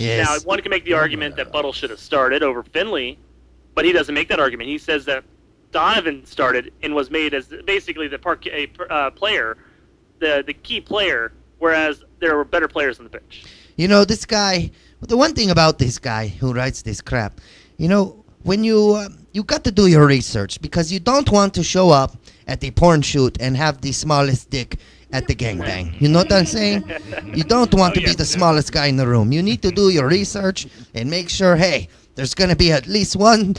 Yes. Now, one can make the argument that Buddle should have started over Finley, but he doesn't make that argument. He says that Donovan started and was made as basically the player, the key player, whereas there were better players on the pitch. You know, this guy, the one thing about this guy who writes this crap, you know, when you got to do your research, because you don't want to show up at the porn shoot and have the smallest dick at the gangbang. You know what I'm saying? You don't want to be the smallest guy in the room. You need to do your research and make sure, hey, there's going to be at least one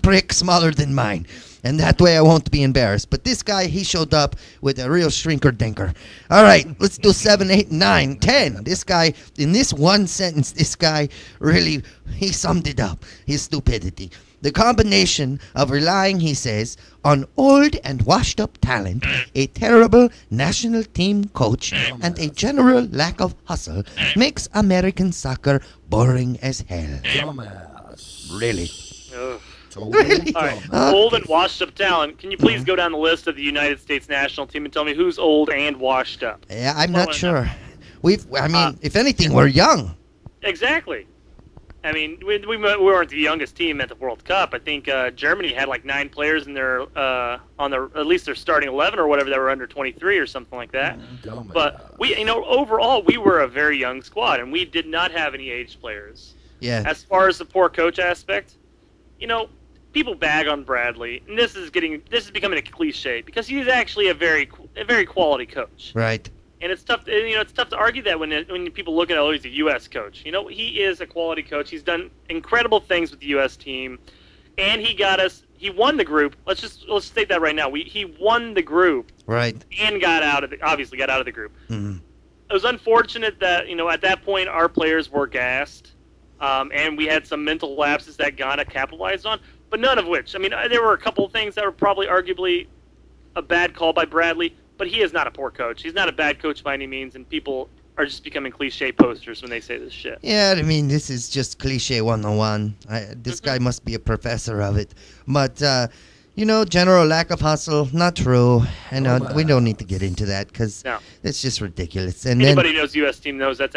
prick smaller than mine. And that way I won't be embarrassed. But this guy, he showed up with a real shrinker-dinker. All right, let's do 7, 8, 9, 10. This guy, in this one sentence, this guy really, he summed it up, his stupidity. The combination of relying, he says, on old and washed-up talent, a terrible national team coach, and a general lack of hustle makes American soccer boring as hell. Really? Really? All right. Old and washed up talent. Can you please go down the list of the United States national team and tell me who's old and washed up? Yeah, I'm not sure. I mean, if anything, we're young. Exactly. I mean, we weren't the youngest team at the World Cup. I think Germany had like 9 players in their at least their starting 11 or whatever that were under 23 or something like that. But overall we were a very young squad and we did not have any aged players. Yeah. As far as the poor coach aspect, people bag on Bradley, and this is becoming a cliche because he's actually a very quality coach. Right. And it's tough. It's tough to argue that when people look at, oh, he's a U.S. coach. He is a quality coach. He's done incredible things with the U.S. team, and he got us. He won the group. Let's state that right now. He won the group. Right. And obviously got out of the group. Mm-hmm. It was unfortunate that at that point our players were gassed, and we had some mental lapses that Ghana capitalized on. But none of which. I mean, there were a couple of things that were probably arguably a bad call by Bradley. But he is not a poor coach. He's not a bad coach by any means, and people are just becoming cliche posters when they say this shit. Yeah, I mean, this is just cliche 101. This guy must be a professor of it. But, general lack of hustle, not true. And we don't need to get into that because it's just ridiculous. And anybody who knows the U.S. team knows that's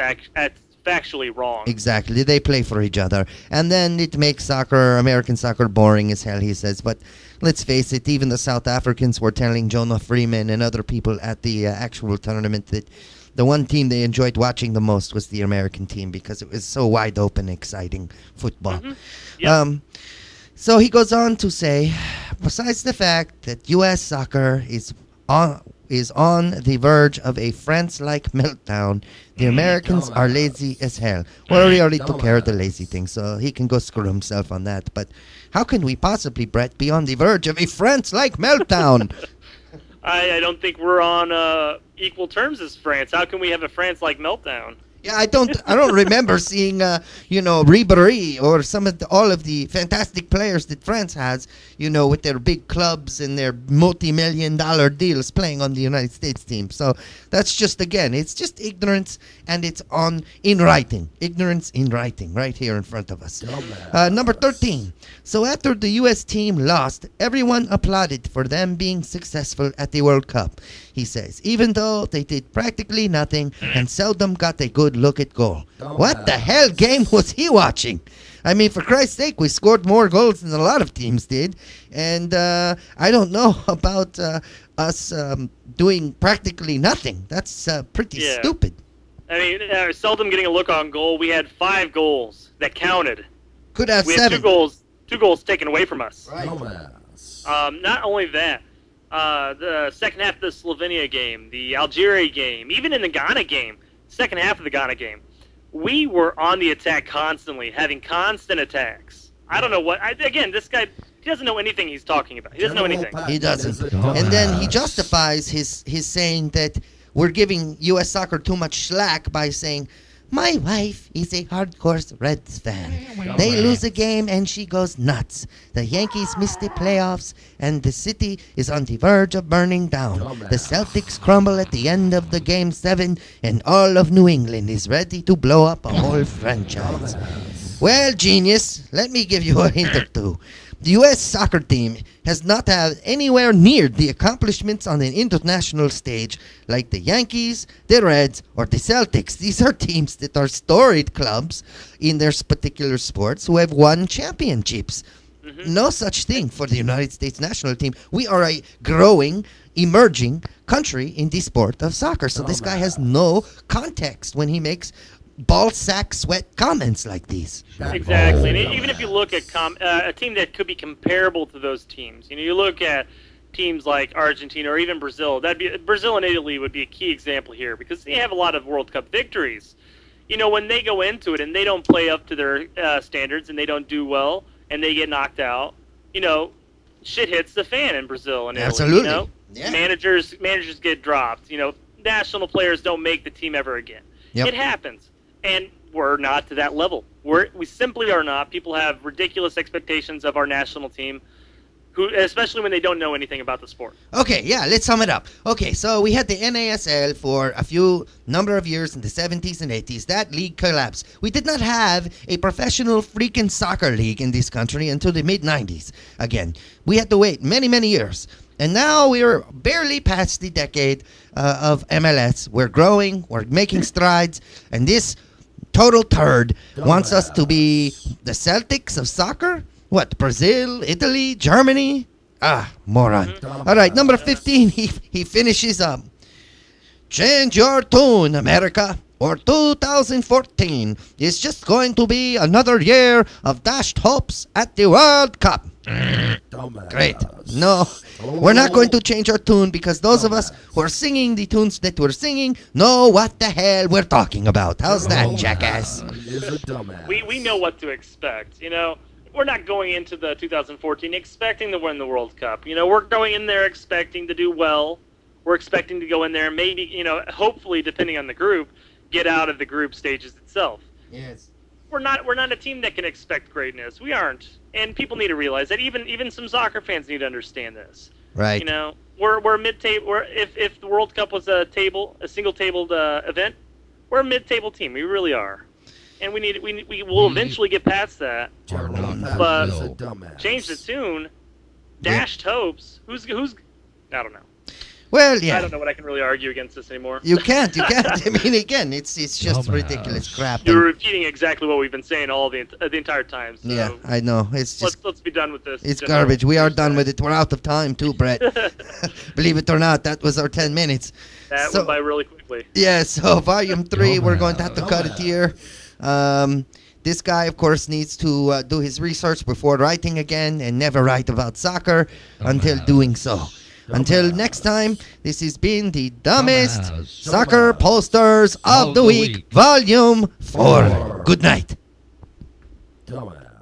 factually wrong. Exactly. They play for each other. And then it makes American soccer, boring as hell, he says. But let's face it, even the South Africans were telling Jonah Freeman and other people at the actual tournament that the one team they enjoyed watching the most was the American team because it was so wide open, exciting football. Yep. So he goes on to say, besides the fact that U.S. soccer is on the verge of a France-like meltdown, the Americans are lazy as hell. Well, we already took care of the lazy thing, so he can go screw himself on that. But how can we possibly, Brett, be on the verge of a France-like meltdown? I don't think we're on equal terms as France. How can we have a France-like meltdown? Yeah, I don't remember seeing, Ribery or all of the fantastic players that France has, with their big clubs and their multi-million-dollar deals playing on the United States team. So that's just, again, it's just ignorance, and it's in writing. Ignorance in writing, right here in front of us. Number 13. So after the U.S. team lost, everyone applauded for them being successful at the World Cup, he says, even though they did practically nothing and seldom got a good look at goal. What the hell game was he watching? I mean, for Christ's sake, we scored more goals than a lot of teams did. And I don't know about us doing practically nothing. That's pretty stupid. I mean, seldom getting a look on goal. We had 5 goals that counted. Could have we 7. Had 2 goals taken away from us. Right. Not only that, the second half of the Slovenia game, the Algeria game, even in the Ghana game, second half of the Ghana game, we were on the attack constantly, having constant attacks. I don't know what. Again, this guy, he doesn't know anything he's talking about. He doesn't know anything. He doesn't. And then he justifies his saying that we're giving U.S. soccer too much slack by saying, my wife is a hardcore Reds fan. They lose a game and she goes nuts. The Yankees missed the playoffs and the city is on the verge of burning down. The Celtics crumble at the end of the Game 7 and all of New England is ready to blow up a whole franchise. Well, genius, let me give you a hint or two. The U.S. soccer team has not had anywhere near the accomplishments on an international stage like the Yankees, the Reds, or the Celtics. These are teams that are storied clubs in their particular sports who have won championships. No such thing for the United States national team. We are a growing, emerging country in the sport of soccer. So this guy has no context when he makes ball sack sweat comments like these. Exactly. And even if you look at a team that could be comparable to those teams, you look at teams like Argentina or even Brazil. Brazil and Italy would be a key example here because they have a lot of World Cup victories. When they go into it and they don't play up to their standards and they don't do well and they get knocked out, shit hits the fan in Brazil and Italy. Absolutely. Yeah. Managers get dropped. National players don't make the team ever again. Yep. It happens. And we're not to that level. We simply are not. People have ridiculous expectations of our national team, especially when they don't know anything about the sport. Okay, yeah, let's sum it up. Okay, so we had the NASL for a number of years in the 70s and 80s. That league collapsed. We did not have a professional freaking soccer league in this country until the mid-90s. Again, we had to wait many, many years. And now we're barely past the decade of MLS. We're growing, we're making strides, and this total turd wants us to be the Celtics of soccer? What, Brazil, Italy, Germany? Moron. All right, number 15, he finishes up. Change your tune, America, or 2014 is just going to be another year of dashed hopes at the World Cup. Great. No, we're not going to change our tune because those of us who are singing the tunes that we're singing know what the hell we're talking about. How's that, jackass? We know what to expect. We're not going into the 2014 expecting to win the World Cup. We're going in there expecting to do well. We're expecting to go in there and maybe, hopefully, depending on the group, get out of the group stages itself. Yes. We're not a team that can expect greatness. We aren't. And people need to realize that. Even some soccer fans need to understand this. Right. We're mid-table. If the World Cup was a single-tabled event, we're a mid-table team. We really are. And we will eventually get past that. But change the tune, dashed hopes. Who's I don't know. Well, yeah. I don't know what I can really argue against this anymore. You can't. I mean, again, it's just ridiculous crap. You're repeating exactly what we've been saying all the entire time. So yeah, I know. It's just let's be done with this. It's garbage. We are done with it. We're out of time too, Brett. Believe it or not, that was our 10 minutes. That went by really quickly. Yeah. So volume 3, we're going to have to cut it here. This guy, of course, needs to do his research before writing again and never write about soccer until doing so. Until next time, this has been the dumbest soccer posters of the week, volume 4. Good night. Dumbass.